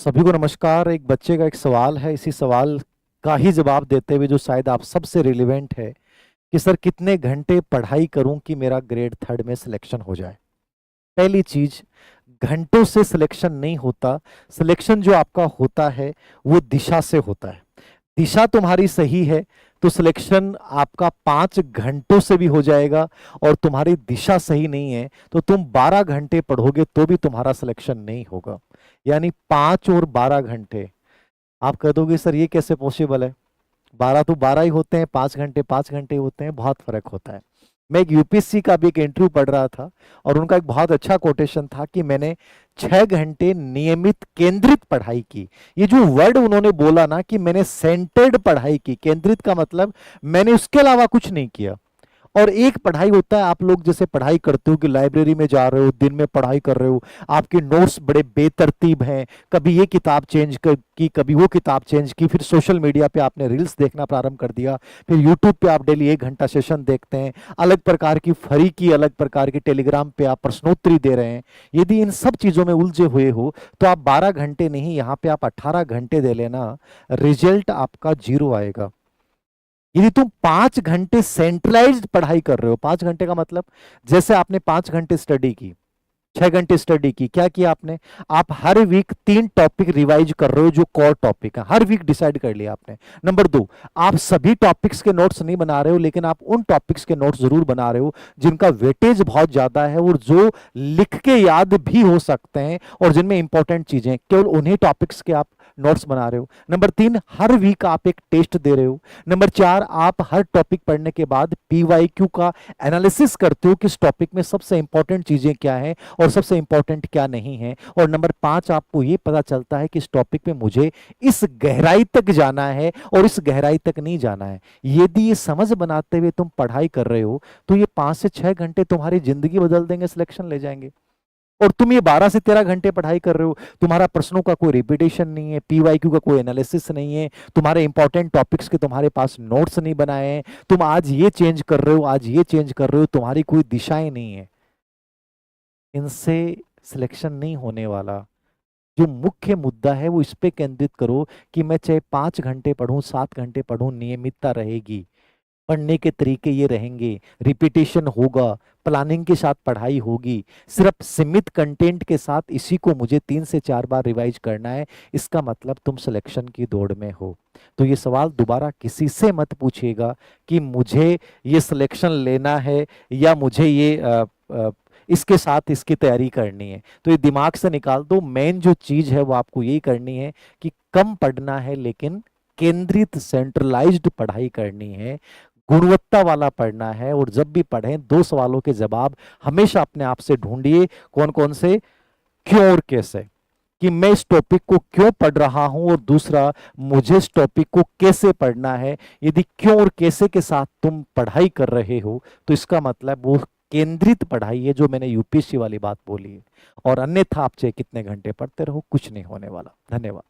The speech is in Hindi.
सभी को नमस्कार। एक बच्चे का एक सवाल है, इसी सवाल का ही जवाब देते हुए जो शायद आप सबसे रिलेवेंट है कि सर कितने घंटे पढ़ाई करूं कि मेरा ग्रेड थर्ड में सिलेक्शन हो जाए। पहली चीज, घंटों से सिलेक्शन नहीं होता। सिलेक्शन जो आपका होता है वो दिशा से होता है। दिशा तुम्हारी सही है तो सिलेक्शन आपका 5 घंटों से भी हो जाएगा, और तुम्हारी दिशा सही नहीं है तो तुम 12 घंटे पढ़ोगे तो भी तुम्हारा सिलेक्शन नहीं होगा। यानी 5 और 12 घंटे। आप कह दोगे सर ये कैसे पॉसिबल है, 12 तो 12 ही होते हैं, 5 घंटे 5 घंटे होते हैं, बहुत फर्क होता है। मैं एक यूपीएससी का भी एक इंटरव्यू पढ़ रहा था और उनका एक बहुत अच्छा कोटेशन था कि मैंने 6 घंटे नियमित केंद्रित पढ़ाई की। ये जो वर्ड उन्होंने बोला ना कि मैंने सेंटर्ड पढ़ाई की, केंद्रित का मतलब मैंने उसके अलावा कुछ नहीं किया। और एक पढ़ाई होता है, आप लोग जैसे पढ़ाई करते हो कि लाइब्रेरी में जा रहे हो, दिन में पढ़ाई कर रहे हो, आपके नोट्स बड़े बेतरतीब हैं, कभी ये किताब चेंज की, कभी वो किताब चेंज की, फिर सोशल मीडिया पे आपने रील्स देखना प्रारंभ कर दिया, फिर यूट्यूब पे आप डेली 1 घंटा सेशन देखते हैं, अलग प्रकार की फरी की, अलग प्रकार की टेलीग्राम पे आप प्रश्नोत्तरी दे रहे हैं। यदि इन सब चीजों में उलझे हुए हो तो आप 12 घंटे नहीं, यहाँ पे आप 18 घंटे दे लेना, रिजल्ट आपका 0 आएगा। यदि तुम 5 घंटे सेंट्रलाइज्ड पढ़ाई कर रहे हो, 5 घंटे का मतलब जैसे आपने 5 घंटे स्टडी की, 6 घंटे स्टडी की, क्या किया आपने, आप हर वीक 3 टॉपिक रिवाइज कर रहे हो जो कोर टॉपिक है, हर वीक डिसाइड कर लिया आपने। नंबर 2, आप सभी टॉपिक्स के नोट्स नहीं बना रहे हो, लेकिन आप उन टॉपिक्स के नोट्स जरूर बना रहे हो जिनका वेटेज बहुत ज्यादा है और जो लिख के याद भी हो सकते हैं, और जिनमें इंपॉर्टेंट चीजें, केवल उन्हीं टॉपिक्स के आप नोट्स बना रहे हो। नंबर 3, हर वीक आप एक टेस्ट दे रहे हो। नंबर 4, आप हर टॉपिक पढ़ने के बाद पीवाईक्यू का एनालिसिस करते हो कि इस टॉपिक में सबसे इंपॉर्टेंट चीजें क्या हैं और सबसे इंपॉर्टेंट क्या नहीं है। और नंबर 5, आपको यह पता चलता है कि इस टॉपिक में मुझे इस गहराई तक जाना है और इस गहराई तक नहीं जाना है। यदि ये समझ बनाते हुए तुम पढ़ाई कर रहे हो तो ये 5 से 6 घंटे तुम्हारी जिंदगी बदल देंगे, सिलेक्शन ले जाएंगे। और तुम ये 12 से 13 घंटे पढ़ाई कर रहे हो, तुम्हारा प्रश्नों का कोई रिपीटेशन नहीं है, पीवाईक्यू का कोई एनालिसिस नहीं है, तुम्हारे इंपॉर्टेंट टॉपिक्स के तुम्हारे पास नोट्स नहीं बनाए हैं, तुम आज ये चेंज कर रहे हो, आज ये चेंज कर रहे हो, तुम्हारी कोई दिशाएं नहीं है, इनसे सिलेक्शन नहीं होने वाला। जो मुख्य मुद्दा है वो इस पे केंद्रित करो कि मैं चाहे 5 घंटे पढूं, 7 घंटे पढूं, नियमितता रहेगी, पढ़ने के तरीके ये रहेंगे, रिपीटेशन होगा, प्लानिंग के साथ पढ़ाई होगी, सिर्फ सीमित कंटेंट के साथ इसी को मुझे 3 से 4 बार रिवाइज करना है, इसका मतलब तुम सिलेक्शन की दौड़ में हो। तो ये सवाल दोबारा किसी से मत पूछिएगा कि मुझे ये सिलेक्शन लेना है या मुझे ये इसके साथ इसकी तैयारी करनी है। तो ये दिमाग से निकाल दो। मेन जो चीज है वो आपको यही करनी है कि कम पढ़ना है, लेकिन केंद्रित सेंट्रलाइज्ड पढ़ाई करनी है, गुणवत्ता वाला पढ़ना है। और जब भी पढ़ें 2 सवालों के जवाब हमेशा अपने आप से ढूंढिए, कौन कौन से, क्यों और कैसे, कि मैं इस टॉपिक को क्यों पढ़ रहा हूं, और दूसरा मुझे इस टॉपिक को कैसे पढ़ना है। यदि क्यों और कैसे के साथ तुम पढ़ाई कर रहे हो तो इसका मतलब वो केंद्रित पढ़ाई है जो मैंने यूपीएससी वाली बात बोली है। और अन्यथा आप चाहे कितने घंटे पढ़ते रहो, कुछ नहीं होने वाला। धन्यवाद।